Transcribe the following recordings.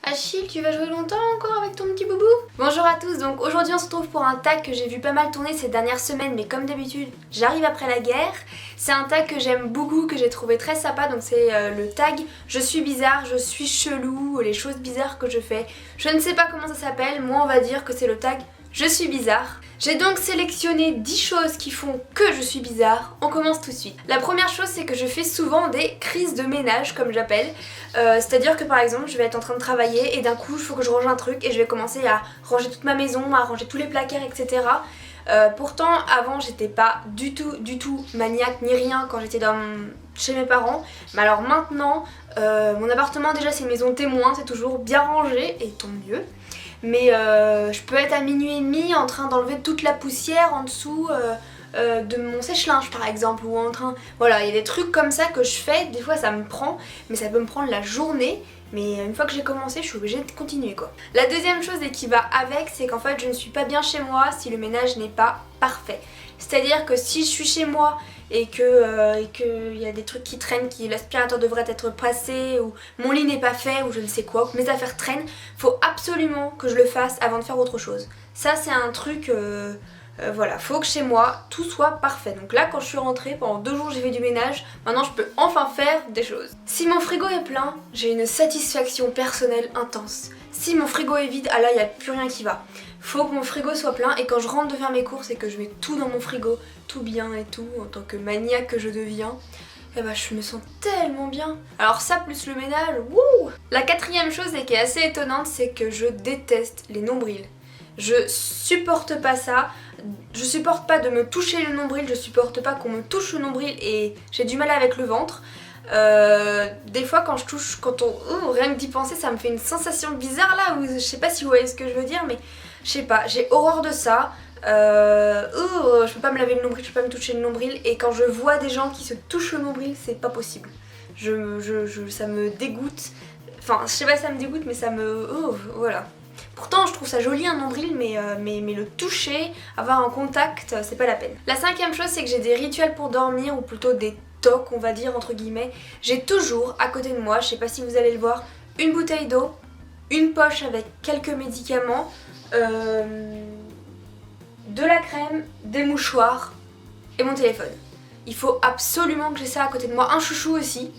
Achille, tu vas jouer longtemps encore avec ton petit boubou? Bonjour à tous, donc aujourd'hui on se retrouve pour un tag que j'ai vu pas mal tourner ces dernières semaines, mais comme d'habitude, j'arrive après la guerre. C'est un tag que j'aime beaucoup, que j'ai trouvé très sympa, donc c'est le tag je suis bizarre, je suis chelou, les choses bizarres que je fais. Je ne sais pas comment ça s'appelle, moi on va dire que c'est le tag je suis bizarre. J'ai donc sélectionné 10 choses qui font que je suis bizarre. On commence tout de suite. La première chose, c'est que je fais souvent des crises de ménage, comme j'appelle. C'est-à-dire que par exemple, je vais être en train de travailler et d'un coup, il faut que je range un truc et je vais commencer à ranger toute ma maison, à ranger tous les placards, etc. Pourtant, avant, j'étais pas du tout maniaque ni rien quand j'étais chez mes parents. Mais alors maintenant, mon appartement, déjà, c'est une maison témoin, c'est toujours bien rangé et tant mieux. Mais je peux être à minuit et demi en train d'enlever toute la poussière en dessous de mon sèche-linge par exemple, ou en train... Voilà, il y a des trucs comme ça que je fais, des fois ça me prend, mais ça peut me prendre la journée. Mais une fois que j'ai commencé, je suis obligée de continuer quoi. La deuxième chose et qui va avec, c'est qu'en fait je ne suis pas bien chez moi si le ménage n'est pas parfait. C'est-à-dire que si je suis chez moi et que y a des trucs qui traînent, que l'aspirateur devrait être passé, ou mon lit n'est pas fait, ou je ne sais quoi, ou que mes affaires traînent, faut absolument que je le fasse avant de faire autre chose. Ça c'est un truc... voilà, faut que chez moi tout soit parfait. Donc là quand je suis rentrée, pendant 2 jours j'ai fait du ménage, maintenant je peux enfin faire des choses. Si mon frigo est plein, j'ai une satisfaction personnelle intense. Si mon frigo est vide, ah là il n'y a plus rien qui va. Faut que mon frigo soit plein et quand je rentre de faire mes courses et que je mets tout dans mon frigo, tout bien et tout, en tant que maniaque que je deviens, eh bah je me sens tellement bien. Alors ça plus le ménage, wouh! La quatrième chose et qui est assez étonnante, c'est que je déteste les nombrils. Je supporte pas ça, je supporte pas de me toucher le nombril, je supporte pas qu'on me touche le nombril et j'ai du mal avec le ventre. Des fois quand je touche, rien que d'y penser ça me fait une sensation bizarre là, où je sais pas si vous voyez ce que je veux dire, mais je sais pas, j'ai horreur de ça. Je peux pas me laver le nombril, je peux pas me toucher le nombril, et quand je vois des gens qui se touchent le nombril, c'est pas possible. Ça me dégoûte, enfin je sais pas si ça me dégoûte, mais ça me... voilà. Pourtant je trouve ça joli un nombril, mais le toucher, avoir un contact, c'est pas la peine. La cinquième chose, c'est que j'ai des rituels pour dormir, ou plutôt des tocs on va dire entre guillemets. J'ai toujours à côté de moi, je sais pas si vous allez le voir, une bouteille d'eau, une poche avec quelques médicaments, de la crème, des mouchoirs et mon téléphone. Il faut absolument que j'ai ça à côté de moi. Un chouchou aussi,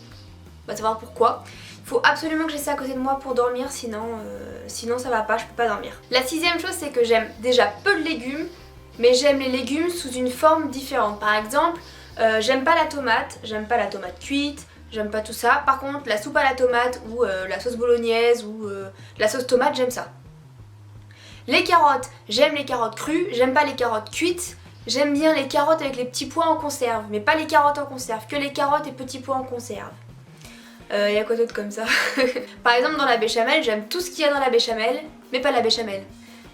on va savoir pourquoi. Il faut absolument que j'ai ça à côté de moi pour dormir, sinon ça va pas, je peux pas dormir. La sixième chose, c'est que j'aime déjà peu de légumes, mais j'aime les légumes sous une forme différente. Par exemple, j'aime pas la tomate cuite, j'aime pas tout ça. Par contre, la soupe à la tomate ou la sauce bolognaise ou la sauce tomate, j'aime ça. Les carottes, j'aime les carottes crues, j'aime pas les carottes cuites. J'aime bien les carottes avec les petits pois en conserve, mais pas les carottes en conserve, que les carottes et petits pois en conserve. Y a quoi d'autre comme ça? Par exemple dans la béchamel, j'aime tout ce qu'il y a dans la béchamel, mais pas la béchamel.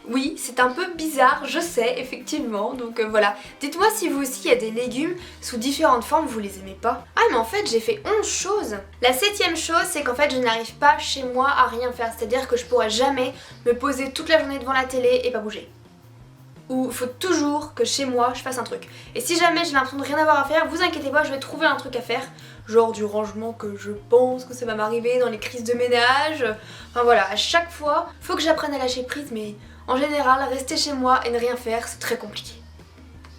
Oui, c'est un peu bizarre, je sais, effectivement, donc voilà. Dites-moi si vous aussi il y a des légumes sous différentes formes, vous les aimez pas. Ah mais en fait j'ai fait 11 choses. La septième chose, c'est qu'en fait je n'arrive pas chez moi à rien faire, c'est-à-dire que je pourrais jamais me poser toute la journée devant la télé et pas bouger. Ou il faut toujours que chez moi je fasse un truc. Et si jamais j'ai l'impression de rien avoir à faire, vous inquiétez pas, je vais trouver un truc à faire. Genre du rangement que je pense que ça va m'arriver dans les crises de ménage. Enfin voilà, à chaque fois, faut que j'apprenne à lâcher prise, mais en général, rester chez moi et ne rien faire, c'est très compliqué.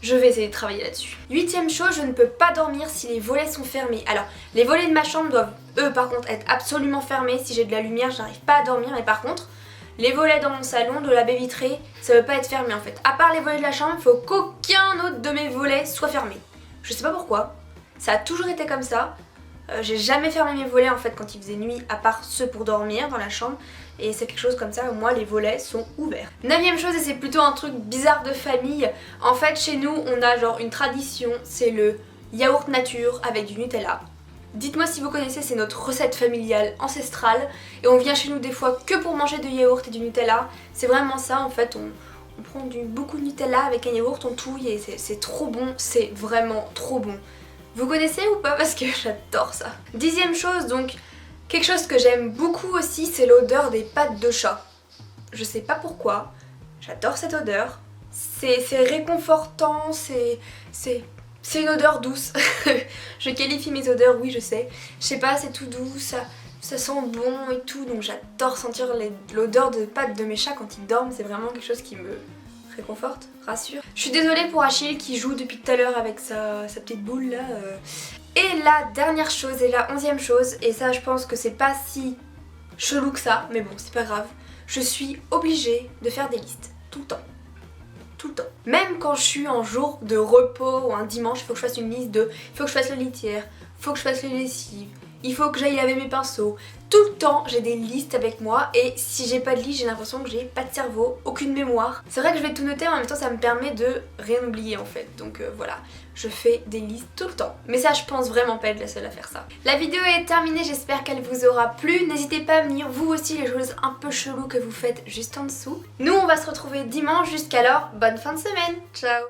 Je vais essayer de travailler là-dessus. Huitième chose, je ne peux pas dormir si les volets sont fermés. Alors, les volets de ma chambre doivent, eux, par contre, être absolument fermés. Si j'ai de la lumière, j'arrive pas à dormir, mais par contre... Les volets dans mon salon, de la baie vitrée, ça veut pas être fermé en fait. À part les volets de la chambre, il faut qu'aucun autre de mes volets soit fermé. Je sais pas pourquoi, ça a toujours été comme ça. J'ai jamais fermé mes volets en fait quand il faisait nuit, à part ceux pour dormir dans la chambre. Et c'est quelque chose comme ça, moi les volets sont ouverts. Neuvième chose, et c'est plutôt un truc bizarre de famille. En fait chez nous on a genre une tradition, c'est le yaourt nature avec du Nutella. Dites-moi si vous connaissez, c'est notre recette familiale ancestrale et on vient chez nous des fois que pour manger du yaourt et du Nutella. C'est vraiment ça en fait, on prend beaucoup de Nutella avec un yaourt, on touille et c'est trop bon, c'est vraiment trop bon. Vous connaissez ou pas? Parce que j'adore ça. Dixième chose, donc quelque chose que j'aime beaucoup aussi, c'est l'odeur des pattes de chat. Je sais pas pourquoi, j'adore cette odeur. C'est réconfortant, c'est une odeur douce. Je qualifie mes odeurs, oui je sais. Je sais pas, c'est tout doux, ça Ça sent bon et tout, donc j'adore sentir l'odeur de pattes de mes chats quand ils dorment, c'est vraiment quelque chose qui me réconforte, rassure. Je suis désolée pour Achille qui joue depuis tout à l'heure avec sa petite boule là. Et la dernière chose et la 11e chose, et ça je pense que c'est pas si chelou que ça, mais bon c'est pas grave, je suis obligée de faire des listes, tout le temps. Tout le temps. Même quand je suis en jour de repos ou un dimanche, il faut que je fasse une liste de il faut que je fasse le litière, il faut que je fasse les lessives, il faut que j'aille laver mes pinceaux. Tout le temps j'ai des listes avec moi et si j'ai pas de liste j'ai l'impression que j'ai pas de cerveau, aucune mémoire. C'est vrai que je vais tout noter, mais en même temps ça me permet de rien oublier en fait. Donc voilà, je fais des listes tout le temps. Mais ça je pense vraiment pas être la seule à faire ça. La vidéo est terminée, j'espère qu'elle vous aura plu. N'hésitez pas à me dire vous aussi les choses un peu cheloues que vous faites juste en dessous. Nous on va se retrouver dimanche, jusqu'alors bonne fin de semaine, ciao.